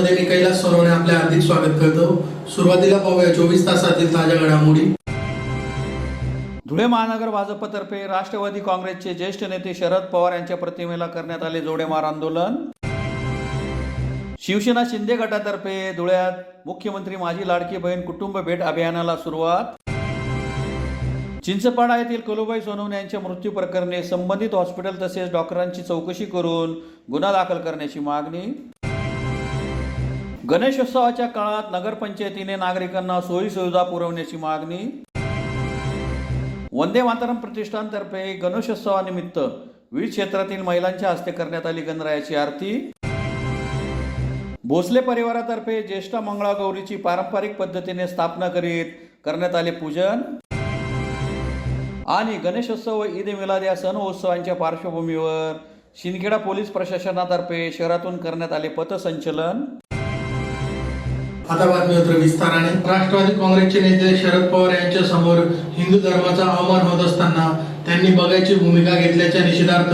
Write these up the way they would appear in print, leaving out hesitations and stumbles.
मध्ये मी कैलास सोनवणे आपले हार्दिक स्वागत करतो। सुरुवातीला पाहूया 24 तासातील ताज्या घडामोडी। धुळे महानगर भाजपतर्फे राष्ट्रवादी काँग्रेसचे ज्येष्ठ नेते शरद पवार यांच्या प्रतिमेला करण्यात आले जोडेमार आंदोलन। शिवसेना शिंदे गटातर्फे धुळ्यात मुख्यमंत्री माझी लाडकी बहीण कुटुंब भेट अभियानाला सुरुवात। चिंचपाडा येथील कलुबाई सोनवणे यांच्या मृत्यू प्रकरणी संबंधित हॉस्पिटल तसेच डॉक्टरांची चौकशी करून गुन्हा दाखल करण्याची मागणी। गणेशोत्सवाच्या काळात नगरपंचायतीने नागरिकांना सोयी सुविधा पुरवण्याची मागणी। वंदे मातरम प्रतिष्ठानतर्फे गणेशोत्सवानिमित्त विविध क्षेत्रातील महिलांच्या हस्ते करण्यात आली गणरायाची आरती। भोसले परिवारातर्फे ज्येष्ठ मंगळागौरीची पारंपरिक पद्धतीने स्थापना करीत करण्यात आले पूजन। आणि गणेशोत्सव व ईद मिलाद या सण उत्सवांच्या पार्श्वभूमीवर शिंदखेडा पोलीस प्रशासनातर्फे शहरातून करण्यात आले पथसंचलन। आता बातमीपत्र विस्ताराने। राष्ट्रवादी काँग्रेसचे नेते शरद पवार यांच्या समोर हिंदू धर्माचा अवमान होत असताना त्यांनी बघायची भूमिका घेतल्याच्या निषेधार्थ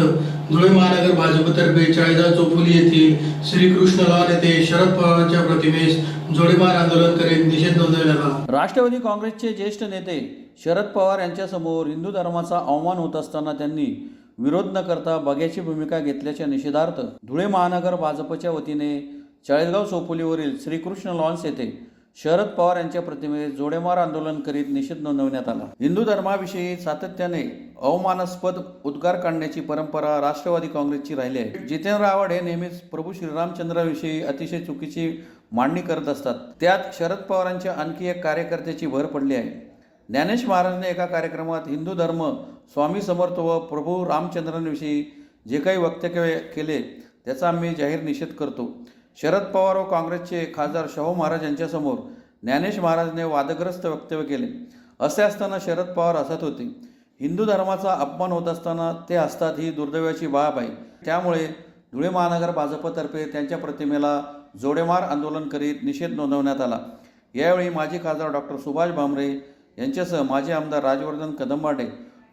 धुळे महानगर भाजपतर्फे चाळीसगाव चौफुली येथील श्रीकृष्ण लॉन येथे शरद पवारांच्या प्रतिमेस जोडेमार आंदोलन करीत निषेध नोंदवण्यात आला। राष्ट्रवादी काँग्रेसचे ज्येष्ठ नेते शरद पवार यांच्यासमोर हिंदू धर्माचा अवमान होत असताना त्यांनी विरोध न करता बघ्याची भूमिका घेतल्याच्या निषेधार्थ धुळे महानगर भाजपच्या वतीने चाळीसगाव चौफुलीवरील श्रीकृष्ण लॉन्स येथे शरद पवार यांच्या प्रतिमेस जोडेमार आंदोलन करीत निषेध नोंदवण्यात आला। हिंदू धर्माविषयी सातत्याने अवमानास्पद उद्गार काढण्याची परंपरा राष्ट्रवादी काँग्रेसची राहिली आहे। जितेंद्र आव्हाड हे नेहमीच प्रभू श्रीरामचंद्राविषयी अतिशय चुकीची मांडणी करत असतात। त्यात शरद पवारांच्या आणखी एक कार्यकर्त्याची भर पडली आहे। ज्ञानेश महाराजने एका कार्यक्रमात हिंदू धर्म, स्वामी समर्थ व प्रभू रामचंद्रांविषयी जे काही वक्तव्य केले त्याचा आम्ही जाहीर निषेध करतो। शरद पवार व काँग्रेसचे खासदार शाहू महाराज यांच्यासमोर ज्ञानेश महाराजने वादग्रस्त वक्तव्य केले। असे असताना शरद पवार हसत होते। हिंदू धर्माचा अपमान होत असताना ते हसतात ही दुर्दैवाची बाब आहे। त्यामुळे धुळे महानगर भाजपतर्फे त्यांच्या प्रतिमेला जोडेमार आंदोलन करीत निषेध नोंदवण्यात आला। यावेळी माजी खासदार डॉक्टर सुभाष भामरे यांच्यासह माजी आमदार राजवर्धन कदमबाटे,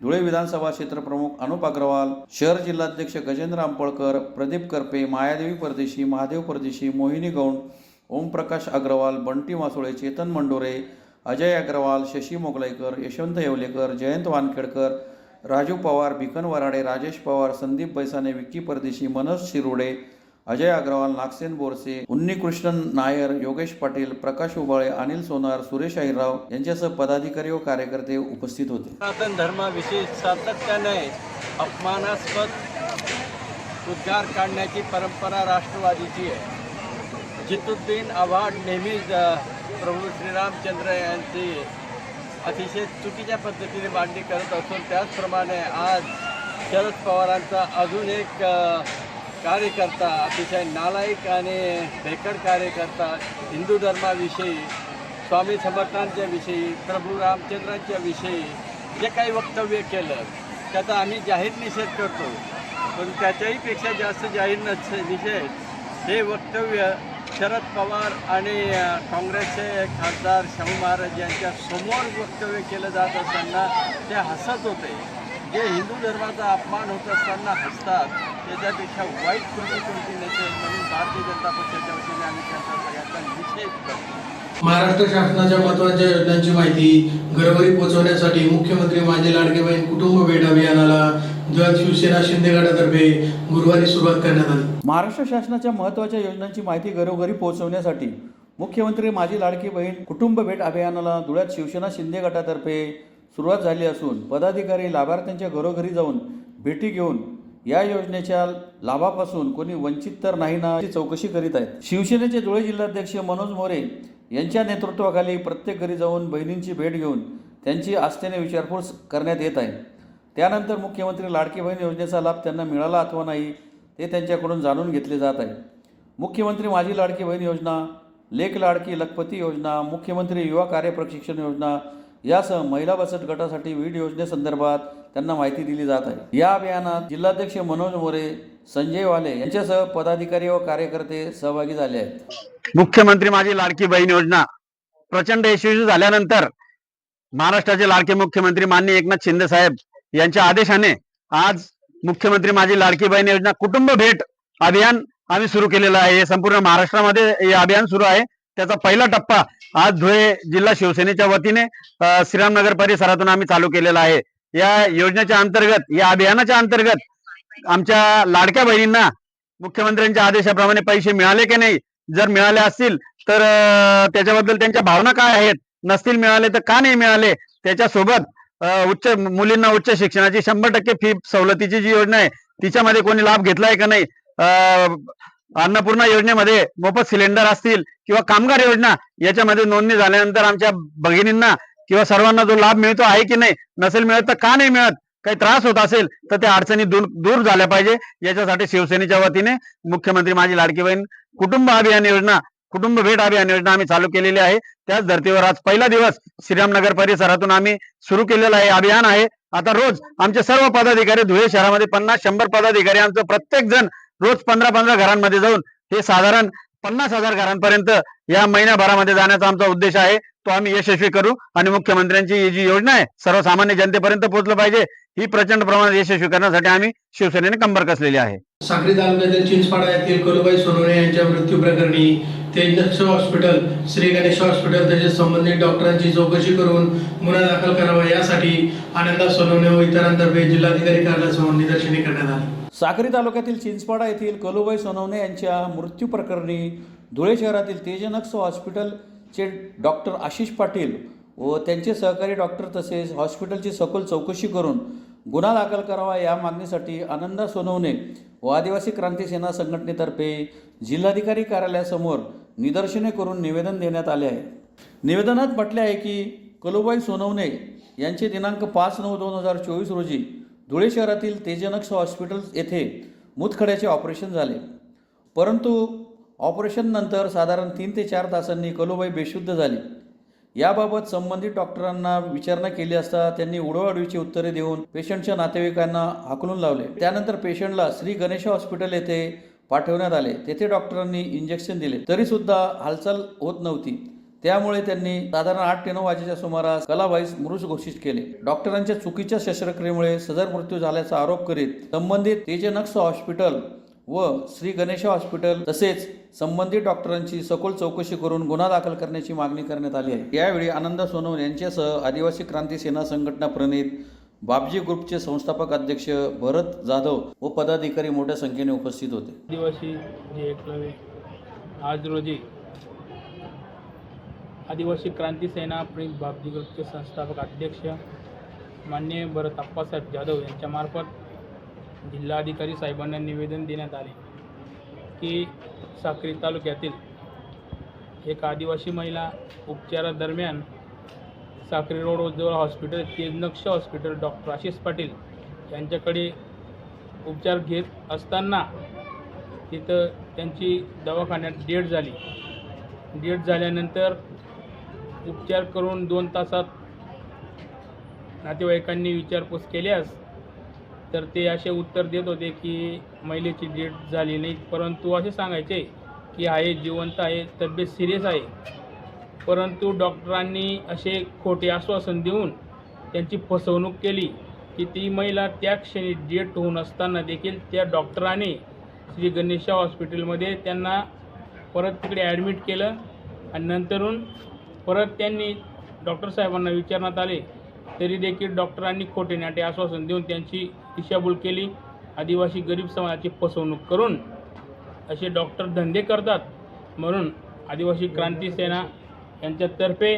धुळे विधानसभा क्षेत्रप्रमुख अनुप अग्रवाल, शहर जिल्हाध्यक्ष गजेंद्र अंपळकर, प्रदीप करपे, मायादेवी परदेशी, महादेव परदेशी, मोहिनी गौंड, ओमप्रकाश अग्रवाल, बंटी मासोळे, चेतन मंडोरे, अजय अग्रवाल, शशी मोगलाईकर, यशवंत येवलेकर, जयंत वानखेडकर, राजू पवार, भिकन वराडे, राजेश पवार, संदीप बैसाने, विक्की परदेशी, मनोज शिरोडे, अजय अग्रवाल, नागसेन बोरसे, उन्नीकृष्णन नायर, योगेश पाटील, प्रकाश उबाळे, अनिल सोनार, सुरेश अहिरराव यांच्यासह पदाधिकारी व कार्यकर्ते उपस्थित होते। सनातन धर्माविषयी सातत्याने अपमानास्पद उद्गार काढण्याची परंपरा राष्ट्रवादीची आहे। जितुद्दीन आव्हाड नेहमीच प्रभू श्रीरामचंद्र यांची अतिशय चुकीच्या पद्धतीने मांडणी करत असून त्याचप्रमाणे आज शरद पवारांचा अजून एक कार्यकर्ता, अतिशय नालायक आणि भेकड कार्यकर्ता हिंदू धर्माविषयी, स्वामी समर्थांच्या विषयी, प्रभू रामचंद्रांच्या विषयी जे काही वक्तव्य केलं त्याचा आम्ही जाहीर निषेध करतो। पण त्याच्याही पेक्षा जास्त जाहीर निषेध हे वक्तव्य शरद पवार आणि काँग्रेसचे खासदार शाहू महाराज यांच्या समोर वक्तव्य केलं जात असताना ते हसत होते। जे हिंदू धर्माचा अपमान होत असताना हसतात त्याच्यापेक्षा वाईट कृती कोणती नसेल म्हणून भारतीय जनता पक्षाच्या वतीने आम्ही त्यांचा सगळ्यांचा निषेध करतो। महाराष्ट्र शासनाच्या महत्त्वाच्या योजनांची माहिती घरोघरी पोहोचवण्यासाठी मुख्यमंत्री माझी लाडकी बहीण कुटुंब भेट अभियानाला धुळ्यात शिवसेना शिंदे गटातर्फे गुरुवारी सुरुवात करण्यात आली। महाराष्ट्र शासनाच्या महत्त्वाच्या योजनांची माहिती घरोघरी पोहोचवण्यासाठी मुख्यमंत्री माझी लाडकी बहीण कुटुंब भेट अभियानाला धुळ्यात शिवसेना शिंदे गटातर्फे सुरुवात झाली असून पदाधिकारी लाभार्थ्यांच्या घरोघरी जाऊन भेटी घेऊन या योजनेच्या लाभापासून कोणी वंचित तर नाही ना याची चौकशी करीत आहेत। शिवसेनेचे धुळे जिल्हाध्यक्ष मनोज मोरे यांच्या नेतृत्वाखाली प्रत्येक घरी जाऊन बहिणींची भेट घेऊन त्यांची आस्थेने विचारपूस करण्यात येत आहे। त्यानंतर मुख्यमंत्री लाडकी बहीण योजनेचा लाभ त्यांना मिळाला अथवा नाही ते त्यांच्याकडून जाणून घेतले जात आहे। मुख्यमंत्री माझी लाडकी बहीण योजना, लेक लाडकी लखपती योजना, मुख्यमंत्री युवा कार्य प्रशिक्षण योजना यासह महिला बचत गटासाठी विविध योजनेसंदर्भात त्यांना माहिती दिली जात आहे। या अभियानात जिल्हाध्यक्ष मनोज मोरे, संजय वाले यांच्यासह पदाधिकारी व कार्यकर्ते सहभागी झाले आहेत। मुख्यमंत्री माझी लाडकी बहीण योजना प्रचंड यशस्वी झाल्यानंतर महाराष्ट्राचे लाडके मुख्यमंत्री माननीय एकनाथ शिंदे साहेब यांच्या आदेशाने आज मुख्यमंत्री माझी लाडकी बहीण योजना कुटुंब भेट अभियान आम्ही सुरू केलेलं आहे. हे संपूर्ण महाराष्ट्रामध्ये हे अभियान सुरू आहे. त्याचा पहिला टप्पा आज धुळे जिल्हा शिवसेनेच्या वतीने श्रीरामनगर परिसरातून आम्ही चालू केलेला आहे. या योजनेच्या अंतर्गत, या अभियानाच्या अंतर्गत आमच्या लाडक्या बहिणींना मुख्यमंत्र्यांच्या आदेशाप्रमाणे पैसे मिळाले की नाही, जर मिळाले असतील तर त्याच्याबद्दल त्यांच्या भावना काय आहेत, नसतील मिळाले तर का नाही मिळाले, त्याच्यासोबत मुलींना उच्च शिक्षणाची 100% फी सवलतीची जी योजना आहे तिच्यामध्ये कोणी लाभ घेतलाय का नाही, अन्नपूर्णा योजनेमध्ये मोफत सिलेंडर असतील किंवा कामगार योजना याच्यामध्ये नोंदणी झाल्यानंतर आमच्या भगिनींना किंवा सर्वांना जो लाभ मिळतो आहे की नाही, नसेल मिळत तर का नाही मिळत, काही त्रास होत असेल तर त्या अडचणी दूर झाल्या पाहिजे. याच्यासाठी शिवसेनेच्या वतीने मुख्यमंत्री माझी लाडकी बहीण कुटुंब अभियान योजना, कुटुंब भेट अभियान योजना आम्ही चालू केलेली आहे. त्याच धर्तीवर आज पहिला दिवस श्रीरामनगर परिसरातून आम्ही सुरू केलेलं आहे अभियान आहे. आता रोज आमचे सर्व पदाधिकारी धुळे शहरामध्ये 50-100 पदाधिकारी आमचं प्रत्येक जण रोज 15-15 घरांमध्ये जाऊन हे साधारण 50,000 घरांपर्यंत या महिन्याभरामध्ये जाण्याचा आमचा उद्देश आहे. तो आम्ही यशस्वी करू आणि मुख्यमंत्र्यांची ही जी योजना आहे सर्वसामान्य जनतेपर्यंत पोहोचलं पाहिजे, ही प्रचंड प्रमाणात यशस्वी करण्यासाठी आम्ही शिवसेनेने कंबर कसलेली आहे. साक्री तालुक्यातील चिंचपाडा येथील कलुबाई सोनवणे यांच्या मृत्यू प्रकरणी तेजनक्ष हॉस्पिटल, श्री गणेश हॉस्पिटल तसेच संबंधित डॉक्टरांची चौकशी करून गुन्हा दाखल करावा यासाठी आनंदा सोनवणे व इतरांतर्फे जिल्हाधिकारी कार्यालयासमोर निदर्शने करण्यात आली. साक्री तालुक्यातील चिंचपाडा येथील कलुबाई सोनवणे यांच्या मृत्यू प्रकरणी धुळे शहरातील तेजनक्ष हॉस्पिटलचे डॉक्टर आशिष पाटील व त्यांचे सहकारी डॉक्टर तसेच हॉस्पिटलची सखोल चौकशी करून गुन्हा दाखल करावा या मागणीसाठी आनंदा सोनवणे व आदिवासी क्रांती सेना संघटनेतर्फे जिल्हाधिकारी कार्यालयासमोर निदर्शने करून निवेदन देण्यात आले आहे. निवेदनात म्हटले आहे की कलुबाई सोनवणे यांचे दिनांक 5/9/2024 रोजी धुळे शहरातील तेजनक्ष हॉस्पिटल येथे मूतखड्याचे ऑपरेशन झाले, परंतु ऑपरेशननंतर साधारण 3 ते 4 तासांनी कलुबाई बेशुद्ध झाली. याबाबत संबंधित डॉक्टरांना विचारणा केली असता त्यांनी उडवाउडवीची उत्तरे देऊन पेशंटच्या नातेवाईकांना हाकलून लावले. त्यानंतर पेशंटला श्री गणेश हॉस्पिटल येथे पाठवण्यात आले. तेथे डॉक्टरांनी इंजेक्शन दिले तरीसुद्धा हालचाल होत नव्हती. त्यामुळे त्यांनी साधारण 8 ते 9 वाजेच्या सुमारास कलाबाईस मृत घोषित केले. डॉक्टरांच्या चुकीच्या शस्त्रक्रियेमुळे सदर मृत्यू झाल्याचा आरोप करीत संबंधित तेजनक्ष हॉस्पिटल व श्री गणेश हॉस्पिटल तसेच संबंधित डॉक्टरांची सखोल चौकशी करून गुन्हा दाखल करण्याची मागणी करण्यात आली आहे. यावेळी आनंदा सोनवणे यांच्यासह आदिवासी क्रांती सेना संघटना प्रणित बापजी ग्रुपचे संस्थापक अध्यक्ष भरत जाधव व पदाधिकारी मोठ्या संख्येने उपस्थित होते. आदिवासी जे एकलव्य आज रोजी आदिवासी क्रांती सेना प्रणित बापजी ग्रुपचे संस्थापक अध्यक्ष माननीय भरत आप्पासाहेब जाधव यांच्यामार्फत जिल्हाधिकारी साहेबांना निवेदन देण्यात आले की साक्री तालुक्यातील एक आदिवासी महिला उपचारादरम्यान साक्री रोड जवळ हॉस्पिटल तेजनक्ष हॉस्पिटल डॉक्टर आशिष पाटील यांच्याकडे उपचार घेत असताना तिथं त्यांची दवाखान्यात डेथ झाली. डेथ झाल्यानंतर उपचार करून 2 तासात नातेवाईकांनी विचारपूस केल्यास तर ते असे उत्तर देत होते की महिलेची डेथ झाली नाही, परंतु असे सांगायचे की आहे जिवंत आहे, तब्येत सिरियस आहे. परंतु डॉक्टरांनी असे खोटे आश्वासन देऊन त्यांची फसवणूक केली की ती महिला त्या क्षणी डेथ होऊन असताना देखील त्या डॉक्टरांनी श्री गणेश हॉस्पिटलमध्ये त्यांना परत तिकडे ॲडमिट केलं आणि नंतरून परत त्यांनी डॉक्टर साहेबांना विचारण्यात आले तरी देखील डॉक्टरांनी खोटे नाटे आश्वासन देऊन त्यांची दिशाभूल केली. आदिवासी गरीब समाजाची फसवणूक करून असे डॉक्टर धंदे करतात, म्हणून आदिवासी क्रांती सेना यांच्यातर्फे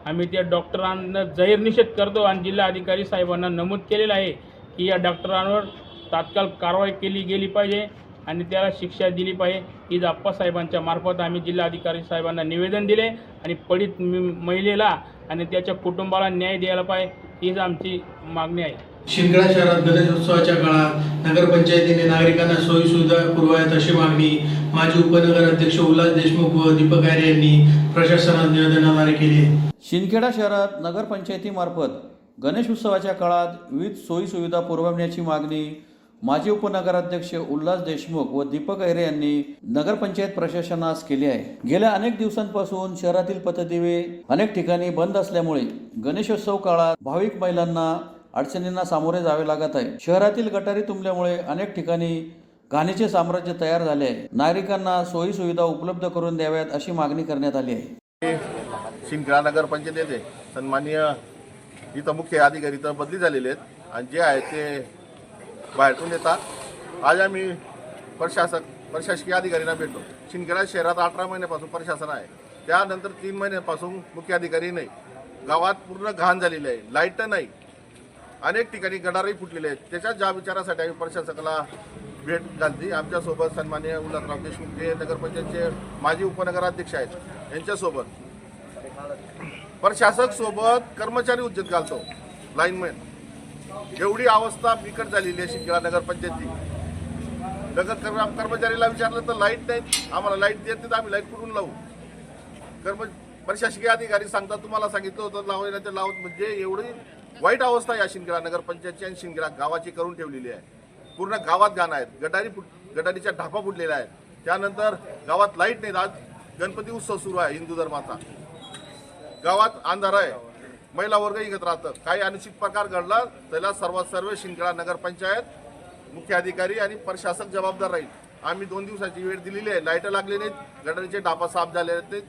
आम्ही त्या डॉक्टरांना जाहीर निषेध करतो आणि जिल्हाधिकारी साहेबांना नमूद केलेलं आहे की या डॉक्टरांवर तात्काळ कारवाई केली गेली पाहिजे आणि त्याला शिक्षा दिली पाहिजे. हीच आप्पासाहेबांच्या मार्फत आम्ही जिल्हाधिकारी साहेबांना निवेदन दिले आणि पीडित महिलेला आणि त्याच्या कुटुंबाला न्याय द्यायला पाहिजे, हीच आमची मागणी आहे. शिंदखेडा शहरात गणेशोत्सवाच्या काळात नगरपंचायतीने नागरिकांना सोयी सुविधा पुरवाव्यात अशी मागणी माजी उपनगर अध्यक्ष उल्हास देशमुख व दीपक आर्य यांनी प्रशासनात निवेदनाद्वारे केली आहे. शिंदखेडा शहरात नगरपंचायतीमार्फत गणेश उत्सवाच्या काळात विविध सोयी सुविधा पुरवण्याची मागणी माजी उपनगराध्यक्ष उल्हास देशमुख व दीपक आर्य यांनी नगरपंचायत प्रशासनास केली आहे. गेल्या अनेक दिवसांपासून शहरातील पथदिवे अनेक ठिकाणी बंद असल्यामुळे गणेशोत्सव काळात भाविक महिलांना अडचणींना सामोरे जावे लागत आहे. शहरातील गटारी तुंबल्यामुळे अनेक ठिकाणी घाणीचे साम्राज्य तयार झाले आहे. नागरिकांना सोयी सुविधा उपलब्ध करून द्याव्यात अशी मागणी करण्यात आली आहे. शिंदखेडा नगरपंचायत येथे सन्माननीय इथं मुख्य अधिकारी तर बदली झालेले आहेत आणि जे आहेत ते बाहेरून येतात. आज आम्ही प्रशासकीय अधिकाऱ्यांना भेटलो. शिंदखेडा शहरात 18 महिन्यापासून प्रशासन आहे, त्यानंतर 3 महिन्यापासून मुख्य अधिकारी नाही. गावात पूर्ण घाण झालेली आहे, लाईट नाही, अनेक ठिकाणी गटारही फुटलेले आहेत. त्याच्या ज्या विचारासाठी आम्ही प्रशासकाला भेट घालती. आमच्यासोबत सन्माननीय उल्हासराव देशमुख जे नगरपंचायतचे माजी उपनगराध्यक्ष आहेत, यांच्यासोबत प्रशासक सोबत कर्मचारी उज्जत घालतो, लाईनमॅन. एवढी अवस्था बिकट झालेली आहे शिंदखेडा नगरपंचायतची. कर्मचारीला विचारलं तर लाईट नाही, आम्हाला लाईट देत नाही तर आम्ही लाईट कुठून लावू. प्रशासकीय अधिकारी सांगतात तुम्हाला सांगितलं होतं लावायला ते लावत. म्हणजे एवढी वाईट अवस्था या शिंदखेडा नगरपंचायतची आणि शिंदखेडा गावाची करून ठेवलेली आहे. पूर्ण गावात घाण आहेत, गटारीच्या ढापा फुटलेल्या आहेत. त्यानंतर गावात लाईट नाही. आज गणपती उत्सव सुरू आहे हिंदू धर्माचा, गावात अंधार आहे, महिला वर्ग इकत राहतं. काही अनुचित प्रकार घडला त्याला सर्व शिंदखेडा नगरपंचायत मुख्य अधिकारी आणि प्रशासक जबाबदार राहील. आम्ही 2 दिवसाची वेळ दिलेली आहे. लाईट लागले नाहीत, गटारीचे ढापा साफ झाले नाहीत,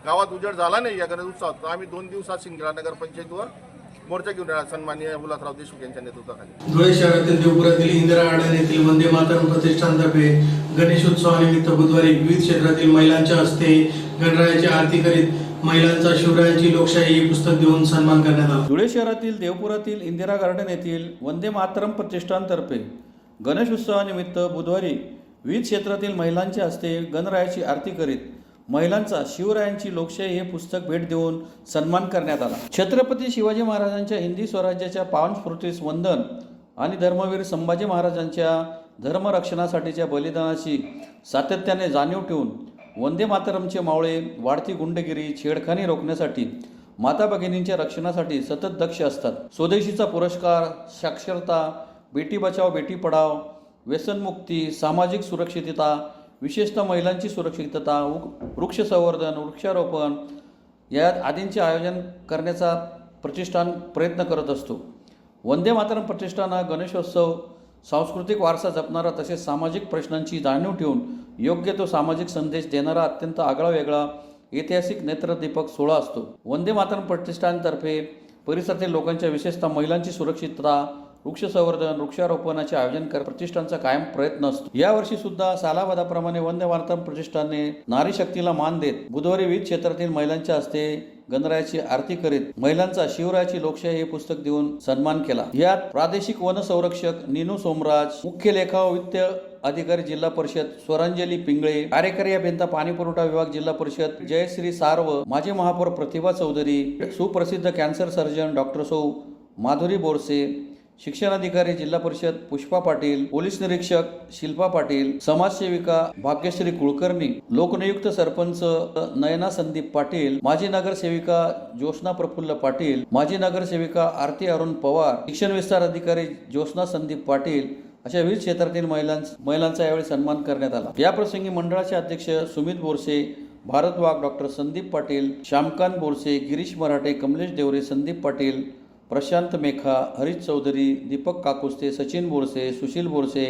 गावात उजेड झाला नाही या गणेश उत्सवात. तर आम्ही 2 दिवसात शिंदखेडा नगरपंचायतीवर मोर्चा घेऊन येणार सन्माननीय उल्हासराव देशमुख यांच्या नेतृत्वाखाली. धुळे शहरातील देवपुरातील इंदिरा गार्डन येथील वंदे मातरम प्रतिष्ठानतर्फे गणेशोत्सवानिमित्त बुधवारी विविध क्षेत्रातील महिलांच्या हस्ते गणरायाची आरती करीत महिलांचा शिवरायांची लोकशाही हे पुस्तक देऊन सन्मान करण्यात आला. धुळे शहरातील देवपुरातील इंदिरा गार्डन येथील वंदे मातरम प्रतिष्ठानतर्फे गणेश उत्सवानिमित्त बुधवारी विविध क्षेत्रातील महिलांच्या हस्ते गणरायाची आरती करीत महिलांचा शिवरायांची लोकशाही हे पुस्तक भेट देऊन सन्मान करण्यात आला. छत्रपती शिवाजी महाराजांच्या हिंदी स्वराज्याच्या पावन स्फूर्तीस वंदन आणि धर्मवीर संभाजी महाराजांच्या धर्मरक्षणासाठीच्या बलिदानाची सातत्याने जाणीव ठेवून वंदे मातरमचे मावळे वाढती गुंडगिरी छेडखानी रोखण्यासाठी माता भगिनींच्या रक्षणासाठी सतत दक्ष असतात. स्वदेशीचा पुरस्कार, साक्षरता, बेटी बचाव बेटी पढाव, व्यसनमुक्ती, सामाजिक सुरक्षितता, विशेषतः महिलांची सुरक्षितता, वृक्ष संवर्धन, वृक्षारोपण या आदींचे आयोजन करण्याचा प्रतिष्ठान प्रयत्न करत असतो. वंदे मातरम प्रतिष्ठान हा गणेशोत्सव सांस्कृतिक वारसा जपणारा तसेच सामाजिक प्रश्नांची जाणीव ठेवून योग्य तो सामाजिक संदेश देणारा अत्यंत आगळावेगळा ऐतिहासिक नेत्रदीपक सोहळा असतो. वंदे मातरम प्रतिष्ठानतर्फे परिसरातील लोकांच्या विशेषतः महिलांची सुरक्षितता, वृक्ष संवर्धन, वृक्षारोपणाचे आयोजन कर प्रतिष्ठानचा कायम प्रयत्न असतो. यावर्षी सुद्धा सालाबादाप्रमाणे वंदे मातरम प्रतिष्ठानने नारी शक्तीला मान देत बुधवारी विविध क्षेत्रातील महिलांच्या हस्ते गणरायाची आरती करीत महिलांचा शिवरायाची लोकशाही हे पुस्तक देऊन सन्मान केला. यात प्रादेशिक वन संरक्षक नीनू सोमराज, मुख्य लेखा व वित्त अधिकारी जिल्हा परिषद स्वरांजली पिंगळे, कार्यकारी अभियंता पाणी पुरवठा विभाग जिल्हा परिषद जयश्री सार्व, माजी महापौर प्रतिभा चौधरी, सुप्रसिद्ध कॅन्सर सर्जन डॉक्टर सौ माधुरी बोरसे, शिक्षणाधिकारी जिल्हा परिषद पुष्पा पाटील, पोलीस निरीक्षक शिल्पा पाटील, समाजसेविका भाग्यश्री कुलकर्णी, लोकनियुक्त सरपंच नयना संदीप पाटील, माजी नगरसेविका ज्योत्स्ना प्रफुल्ल पाटील, माजी नगरसेविका आरती अरुण पवार, शिक्षण विस्तार अधिकारी ज्योत्स्ना संदीप पाटील अशा विविध क्षेत्रातील महिलांचा यावेळी सन्मान करण्यात आला. याप्रसंगी मंडळाचे अध्यक्ष सुमित बोरसे, भारत वाघ, डॉक्टर संदीप पाटील, श्यामकांत बोरसे, गिरीश मराठे, कमलेश देवरे, संदीप पाटील, प्रशांत मेखा, हरीश चौधरी, दीपक काकुस्ते, सचिन बोरसे, सुशील बोरसे,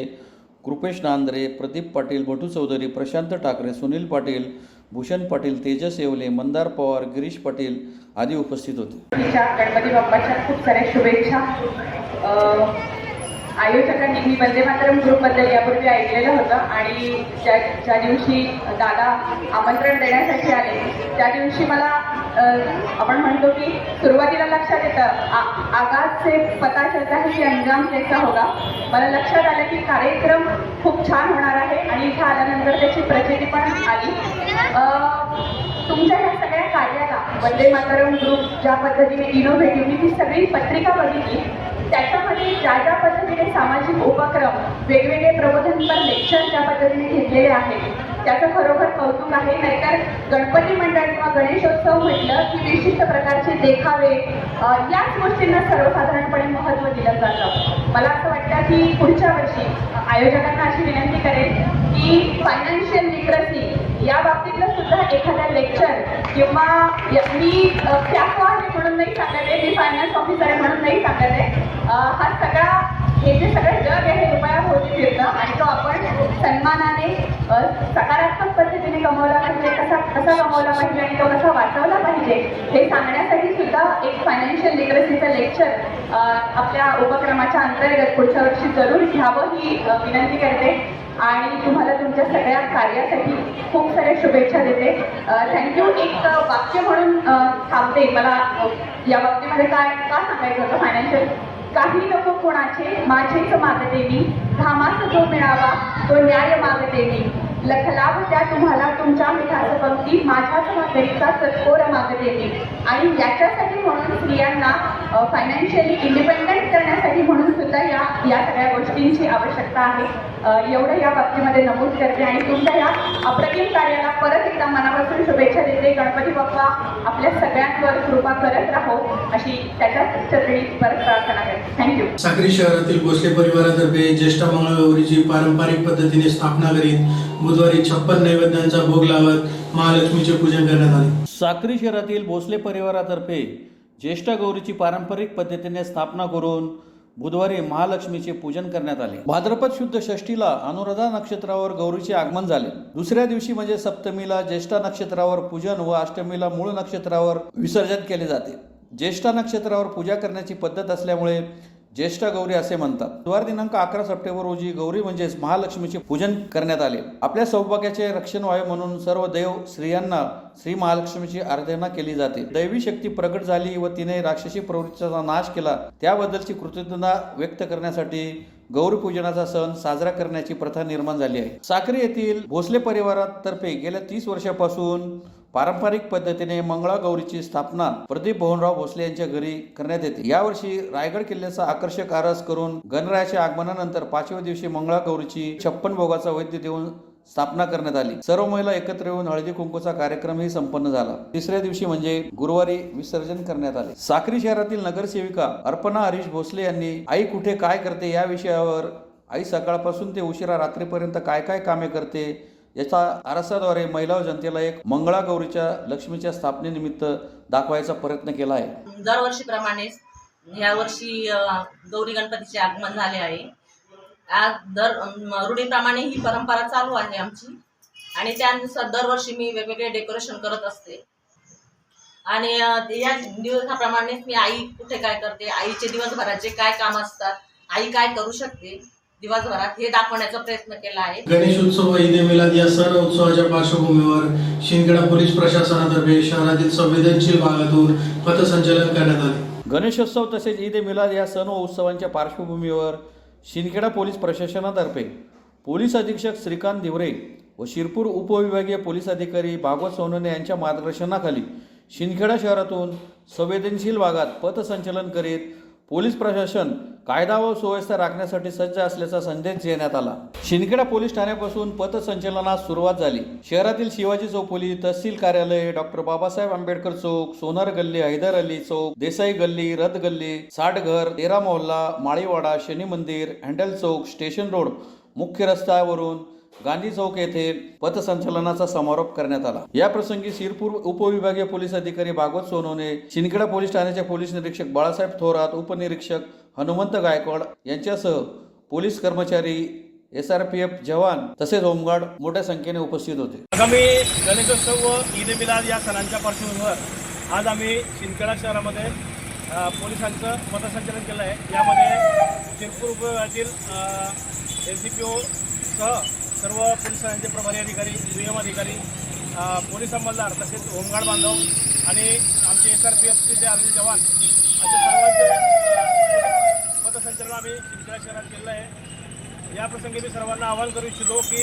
कृपेश नांद्रे, प्रदीप पाटील, भटू चौधरी, प्रशांत ठाकरे, सुनील पाटील, भूषण पाटील, तेजस येवले, मंदार पवार, गिरीश पाटील आदी उपस्थित होते. गणपती बाप्पाच्या खूप साऱ्या शुभेच्छा. आयोजकांनी मी वंदे मातरम ग्रुपबद्दल यापूर्वी ऐकलेलं होतं आणि ज्या दिवशी दादा आमंत्रण देण्यासाठी आले त्या दिवशी मला आपण म्हणतो की सुरुवातीला लक्षात येतं आगाज से पता चलता है की अंजाम कैसा होगा. मला लक्षात आलं की कार्यक्रम खूप छान होणार आहे आणि इथं आल्यानंतर त्याची प्रचिती पण आली. तुमच्या ह्या सगळ्या कार्याला वंदे मातरम ग्रुप ज्या पद्धतीने इनोव्हेटिव्ह ती सगळी पत्रिका बघितली. त्याच्यामध्ये ज्या पद्धतीने सामाजिक उपक्रम, वेगवेगळे प्रबोधनपर लेक्चर ज्या पद्धतीने घेतलेले आहेत त्याचं खरोखर कौतुक आहे. नाहीतर गणपती मंडळ किंवा गणेशोत्सव म्हटलं की विशिष्ट प्रकारचे देखावे याच गोष्टींना सर्वसाधारणपणे महत्त्व दिलं जातं. मला असं वाटतं की पुढच्या वर्षी आयोजकांना अशी विनंती करेन की फायनान्शियल लिटरसी या बाबतीतलं सुद्धा एखादा लेक्चर किंवा मी त्याको आहे म्हणून नाही सांगत आहे, मी फायनान्स ऑफिसर आहे म्हणून नाही सांगत आहे, हा सगळा हे जे सगळं जग आहे हे रुपयाभोवती फिरतं आणि तो आपण सन्मानाने सकारात्मक पद्धतीने कमवला पाहिजे, कसा कमवला पाहिजे आणि तो कसा वाचवला पाहिजे हे सांगण्यासाठी सुद्धा एक फायनान्शियल लिटरसीचं लेक्चर आपल्या उपक्रमाच्या अंतर्गत पुढच्या वर्षी जरूर घ्यावं ही विनंती करते आणि तुम्हाला तुमच्या सगळ्या कार्यासाठी खूप साऱ्या शुभेच्छा देते. थँक्यू. एक वाक्य म्हणून थांबते. मला या बाबतीमध्ये काय का सांगायचं होतं फायनान्शियल. काही नको कोणाचे माझेच मागते मी, घामास जो मिळावा तो न्याय मागते मी, लखलाभ त्या तुम्हाला तुमच्या मिठाचं पंक्ती, माझ्याच भाकरीचा चतकोर मागते मी. आणि याच्यासाठी म्हणून स्त्रियांना फायनान्शियली इंडिपेंडंट करण्यासाठी म्हणून सुद्धा या सगळ्या गोष्टींची आवश्यकता आहे. एवढं या बाबतीमध्ये नमूद करते आणि तुमच्या या अप्रतिम कार्याला परत एकदा मनापासून शुभेच्छा देते. गणपती बाप्पा आपल्या सगळ्यांवर कृपा करत राहो अशी त्याच्याच चरणी परत प्रार्थना करते. थँक्यू. साक्री शहरातील भोसले परिवारातर्फे ज्येष्ठ मंगळगौरीची पारंपरिक पद्धतीने स्थापना करीत बुधवारी 56 नैवेद्यांचा भोग लावत महालक्ष्मीचे पूजन करण्यात आले. साक्री शहरातील भोसले परिवारातर्फे ज्येष्ठ गौरीची पारंपरिक पद्धतीने स्थापना करून बुधवारी महालक्ष्मीचे पूजन करण्यात आले. भाद्रपद शुद्ध षष्टीला अनुराधा नक्षत्रावर गौरीचे आगमन झाले. दुसऱ्या दिवशी म्हणजे सप्तमीला ज्येष्ठा नक्षत्रावर पूजन व अष्टमीला मूळ नक्षत्रावर विसर्जन केले जाते. ज्येष्ठा नक्षत्रावर पूजा करण्याची पद्धत असल्यामुळे ज्येष्ठ गौरी असे म्हणतात. बुधवार दिनांक 11 सप्टेंबर रोजी गौरी म्हणजेच महालक्ष्मीचे पूजन करण्यात आले. आपल्या सौभाग्याचे रक्षण व्हावे म्हणून सर्व देव स्त्रियांना श्री महालक्ष्मीची आराधना केली जाते. दैवी शक्ती प्रकट झाली व तिने राक्षसी प्रवृत्तीचा नाश केला त्याबद्दलची कृतज्ञता व्यक्त करण्यासाठी गौरी पूजनाचा सण साजरा करण्याची प्रथा निर्माण झाली आहे. साक्री येथील भोसले परिवारातर्फे गेल्या 30 वर्षापासून पारंपरिक पद्धतीने मंगळागौरीची स्थापना प्रदीप भवनराव भोसले यांच्या घरी करण्यात येते. यावर्षी रायगड किल्ल्याचा आकर्षक आरस करून गणरायाच्या आगमनानंतर 5व्या दिवशी मंगळागौरीची 56 भोगाचा वैद्य देऊन स्थापना करण्यात आली. सर्व महिला एकत्र येऊन हळदी कुंकूचा कार्यक्रमही संपन्न झाला. तिसऱ्या दिवशी म्हणजे गुरुवारी विसर्जन करण्यात आले. साक्री शहरातील नगरसेविका अर्पणा हरीश भोसले यांनी आई कुठे काय करते या विषयावर आई सकाळपासून ते उशिरा रात्रीपर्यंत काय काय कामे करते याचा आरसाद्वारे महिला व जनतेला एक मंगळागौरीच्या लक्ष्मीच्या स्थापनेनिमित्त दाखवायचा प्रयत्न केला आहे. दरवर्षीप्रमाणेच यावर्षी गौरी गणपतीचे आगमन झाले आहे. आज रूढीप्रमाणे ही परंपरा चालू आहे आमची आणि त्यानुसार दरवर्षी मी वेगवेगळे डेकोरेशन करत असते आणि या दिवसाप्रमाणेच मी आई कुठे काय करते, आईचे दिवसभराचे काय काम असतात, आई काय करू शकते दिवसभरात हे दाखवण्याचा प्रयत्न केला आहे. गणेश उत्सव व ईद मिलाद या सण उत्सवाच्या पार्श्वभूमीवर शिंदखेडा पोलीस प्रशासनातर्फे शहरातील संवेदनशील भागातून पथसंचलन करण्यात आले. गणेशोत्सव तसेच ईद मिलाद या सण व उत्सवांच्या पार्श्वभूमीवर शिंदखेडा पोलीस प्रशासनातर्फे पोलीस अधीक्षक श्रीकांत धिवरे व शिरपूर उपविभागीय पोलीस अधिकारी भागवत सोनवणे यांच्या मार्गदर्शनाखाली शिंदखेडा शहरातून संवेदनशील भागात पथसंचलन करीत पोलीस प्रशासन कायदा व सुव्यवस्था राखण्यासाठी सज्ज असल्याचा संदेश देण्यात आला. शिंदखेडा पोलीस ठाण्यापासून पथसंचलनास सुरुवात झाली. शहरातील शिवाजी चौफुली, तहसील कार्यालय, डॉक्टर बाबासाहेब आंबेडकर चौक, सोनार गल्ली, हैदर अली चौक, देसाई गल्ली, रथ गल्ली, साठघर, तेरा मोहल्ला, माळीवाडा, शनी मंदिर, हँडल चौक, स्टेशन रोड, मुख्य रस्त्यावरून गांधी चौक येथे पथसंचलनाचा समारोप करण्यात आला. या प्रसंगी शिरपूर उपविभागीय पोलीस अधिकारी भागवत सोनवणे, शिंदखेडा पोलीस ठाण्याचे पोलीस निरीक्षक बाळासाहेब थोरात, उपनिरीक्षक हनुमंत गायकवाड यांच्यासह पोलीस कर्मचारी, SRPF जवान तसेच होमगार्ड मोठ्या संख्येने उपस्थित होते. आगामी गणेशोत्सव व ईद मिलाद या सणांच्या पार्श्वभूमीवर आज आम्ही शिंदखेडा शहरामध्ये पोलिसांचं पथसंचलन केलं आहे. यामध्ये शिरपूर उपविभागातील LCPO सह सर्व पोलिसांचे प्रभारी अधिकारी, दुय्यम अधिकारी, पोलीस अंमलदार तसेच होमगार्ड बांधव आणि आमचे SRPFचे जे आर्मी जवान असे सर्वांचे पथसंचलन आम्ही शिंदखेडा शहरात केलं आहे. या प्रसंगी मी सर्वांना आवाहन करू इच्छितो की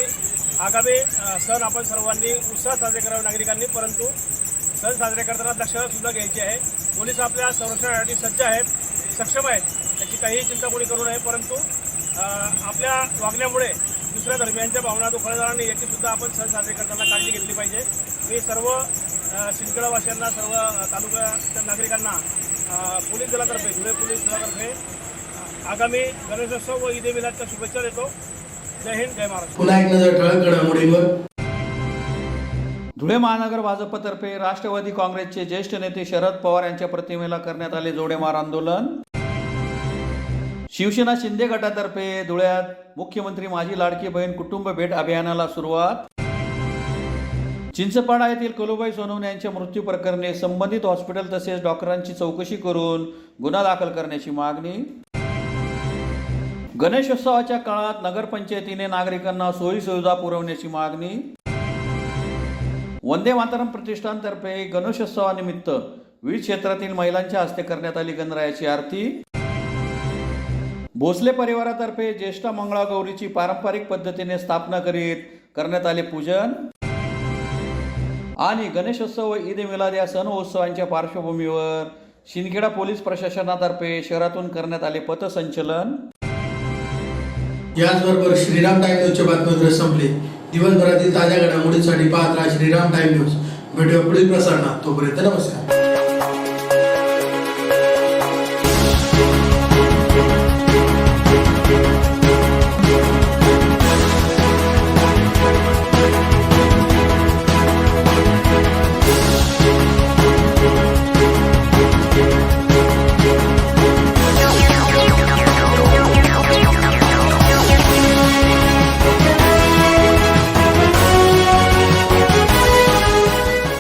आगामी सण आपण सर्वांनी उत्साहात साजरे करावे नागरिकांनी, परंतु सण साजरे करताना दक्षतासुद्धा घ्यायची आहे. पोलीस आपल्या संरक्षणासाठी सज्ज आहेत, सक्षम आहेत, याची काहीही चिंता कोणी करू नये. परंतु आपल्या वागण्यामुळे दुसऱ्या धर्मियांच्या भावना दुखावल्या जाणार नाही याची सुद्धा आपण सण साजरे करताना काळजी घेतली पाहिजे. मी सर्व शिंदखेडावासियांना, सर्व तालुक्याच्या नागरिकांना पोलीस दलातर्फे, धुळे पोलीस दलातर्फे आगामी गणेशोत्सव व ईद मिलादच्या शुभेच्छा देतो. जय हिंद, जय महाराष्ट्र. पुन्हा एक नजर ठळक घडामोडींवर. धुळे महानगर भाजपतर्फे राष्ट्रवादी काँग्रेसचे ज्येष्ठ नेते शरद पवार यांच्या प्रतिमेला करण्यात आले जोडेमार आंदोलन. शिवसेना शिंदे गटातर्फे धुळ्यात मुख्यमंत्री माझी लाडकी बहीण कुटुंब भेट अभियानाला सुरुवात. चिंचपाडा येथील कलुबाई सोनवणे यांच्या मृत्यू प्रकरणी संबंधित हॉस्पिटल तसेच डॉक्टरांची चौकशी करून गुन्हा दाखल करण्याची मागणी. गणेशोत्सवाच्या काळात नगरपंचायतीने नागरिकांना सोयीसुविधा पुरवण्याची मागणी. वंदे मातरम प्रतिष्ठानतर्फे गणेशोत्सवानिमित्त विविध क्षेत्रातील महिलांच्या हस्ते करण्यात आली गणरायाची आरती. भोसले परिवारातर्फे ज्येष्ठ मंगळागौरीची पारंपरिक पद्धतीने स्थापना करीत करण्यात आले पूजन. आणि गणेशोत्सव व ईद मिलाद या सण उत्सवांच्या पार्श्वभूमीवर शिंदखेडा पोलीस प्रशासनातर्फे शहरातून करण्यात आले पथसंचलन. याचबरोबर श्रीराम टाइम न्यूजचे बातमीपत्र संपले. दिवसभरातील ताज्या घडामोडींसाठी पाहत राहा श्रीराम टाइम न्यूज. भेटूया पुढील प्रसारणात. तोपर्यंत नमस्कार.